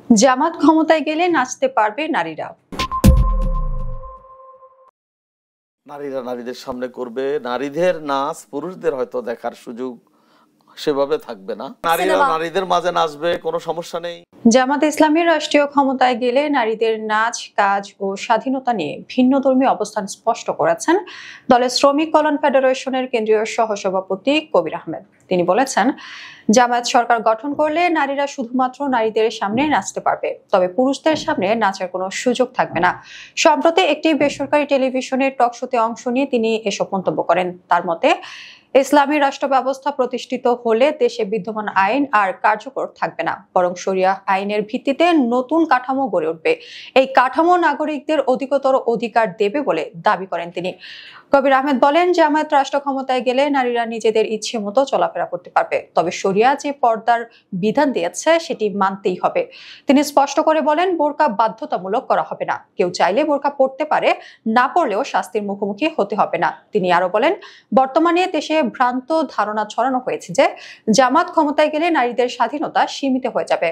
জামাত ক্ষমতায় গেলে নাচতে পারবে নারীরা। নারীরা নারীদের সামনে করবে, নারীদের নাচ পুরুষদের হয়তো দেখার সুযোগ সেভাবে থাকবে না। নারীরা নারীদের মাঝে নাচবে, কোনো সমস্যা নেই। জামাত ইসলামী রাষ্ট্রীয় ক্ষমতায় গেলে নারীদের নাচ, কাজ ও স্বাধীনতা নিয়ে ভিন্নধর্মী অবস্থান স্পষ্ট করেছেন দলের শ্রমিক কল্যাণ ফেডারেশনের কেন্দ্রীয় সহসভাপতি কবির আহমেদ। তিনি বলেছেন, জামায়াত সরকার গঠন করলে নারীরা শুধুমাত্র নারীদের সামনে নাচতে পারবে, তবে পুরুষদের সামনে নাচার কোনো সুযোগ থাকবে না। সম্প্রতি একটি বেসরকারি টেলিভিশনের টকশোতে অংশ নিয়ে তিনি এসব মন্তব্য করেন। তার মতে, ইসলামী রাষ্ট্র ব্যবস্থা প্রতিষ্ঠিত হলে দেশে বিদ্যমান আইন আর কার্যকর থাকবে না, বরং শরিয়া আইনের ভিত্তিতে নতুন কাঠামো গড়ে উঠবে। এই কাঠামো নাগরিকদের অধিকতর অধিকার দেবে বলে দাবি করেন তিনি। কবির আহমেদ বলেন, জামায়াত রাষ্ট্র ক্ষমতায় গেলে নারীরা নিজেদের ইচ্ছে মতো চলাফেরা করতে পারবে, তবে শরিয়া যে পর্দার বিধান দিয়েছে সেটি মানতেই হবে। তিনি স্পষ্ট করে বলেন, বোরকা বাধ্যতামূলক করা হবে না। কেউ চাইলে বোরকা পরতে পারে, না পরলেও শাস্তির মুখোমুখি হতে হবে না। তিনি আরো বলেন, বর্তমানে দেশে ভ্রান্ত ধারণা ছড়ানো হয়েছে যে জামাত ক্ষমতায় গেলে নারীদের স্বাধীনতা সীমিত হয়ে যাবে।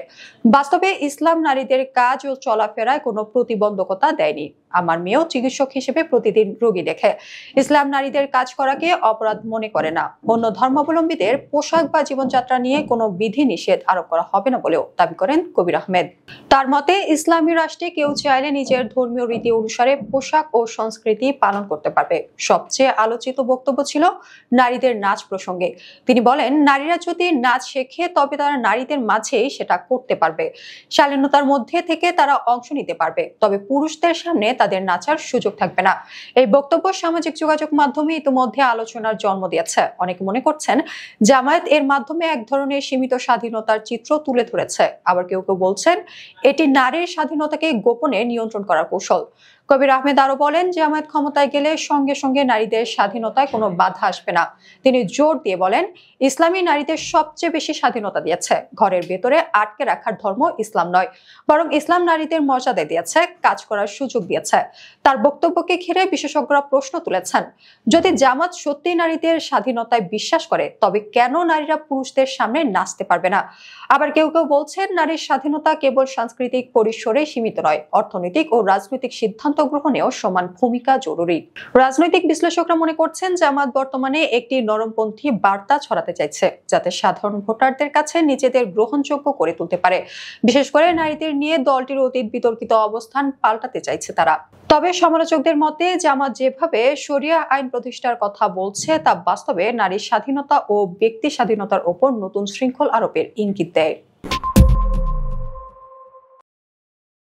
বাস্তবে ইসলাম নারীদের কাজ ও চলাফেরায় কোনো প্রতিবন্ধকতা দেয়নি। আমার মেয়েও চিকিৎসক হিসেবে প্রতিদিন রোগী দেখে। ইসলাম নারীদের কাজ করাকে অপরাধ মনে করে না। অন্য ধর্মাবলম্বীদের পোশাক বা জীবনযাত্রা নিয়ে কোনো বিধি নিষেধ আরোপ করা হবে না বলেও দাবি করেন কবির আহমেদ। তার মতে, ইসলামী রাষ্ট্রে কেউ চাইলে নিজের ধর্মীয় রীতি অনুসারে পোশাক ও সংস্কৃতি পালন করতে পারবে। সবচেয়ে আলোচিত বক্তব্য ছিল নারীদের নাচ প্রসঙ্গে। তিনি বলেন, নারীরা যদি নাচ শেখে তবে তারা নারীদের মাঝেই সেটা করতে পারবে। শালীনতার মধ্যে থেকে তারা অংশ নিতে পারবে, তবে পুরুষদের সামনে তাদের নাচার সুযোগ থাকবে না। এই বক্তব্য সামাজিক যোগাযোগ মাধ্যমে ইতিমধ্যে আলোচনার জন্ম দিয়েছে। অনেকে মনে করছেন জামায়াত এর মাধ্যমে এক ধরনের সীমিত স্বাধীনতার চিত্র তুলে ধরেছে। আবার কেউ কেউ বলছেন এটি নারীর স্বাধীনতাকে গোপনে নিয়ন্ত্রণ করার কৌশল। কবির আহমেদ আরো বলেন, জামায়াত ক্ষমতায় গেলে সঙ্গে সঙ্গে নারীদের স্বাধীনতায় কোনো বাধা আসবে না। তিনি জোর দিয়ে বলেন, ইসলামী নারীদের সবচেয়ে বেশি স্বাধীনতা দিয়েছে। ঘরের ভেতরে আটকে রাখার ধর্ম ইসলাম নয়, বরং ইসলাম নারীদের মর্যাদা দিয়েছে, কাজ করার সুযোগ দিয়েছে। তার বক্তব্যকে ঘিরে বিশেষজ্ঞরা প্রশ্ন তুলেছেন, যদি জামাত সত্যি নারীদের স্বাধীনতায় বিশ্বাস করে তবে কেন নারীরা পুরুষদের সামনে নাচতে পারবে না? আবার কেউ কেউ বলছেন, নারীর স্বাধীনতা কেবল সাংস্কৃতিক পরিসরে সীমিত নয়, অর্থনৈতিক ও রাজনৈতিক সিদ্ধান্ত গ্রহণেও সমান ভূমিকা জরুরি। রাজনৈতিক বিশ্লেষকরা মনে করছেন, জামাত বর্তমানে একটি নরমপন্থী বার্তা ছড়াতে চাইছে, যাতে সাধারণ ভোটারদের কাছে নিজেদের গ্রহণযোগ্য করে তুলতে পারে। বিশেষ করে নারীদের নিয়ে দলটির অতীত বিতর্কিত অবস্থান পাল্টাতে চাইছে তারা। তবে সমালোচকদের মতে, জামাত যেভাবে শরিয়া আইন প্রতিষ্ঠার কথা বলছে তা বাস্তবে নারীর স্বাধীনতা ও ব্যক্তি স্বাধীনতার ওপর নতুন শৃঙ্খল আরোপের ইঙ্গিত দেয়।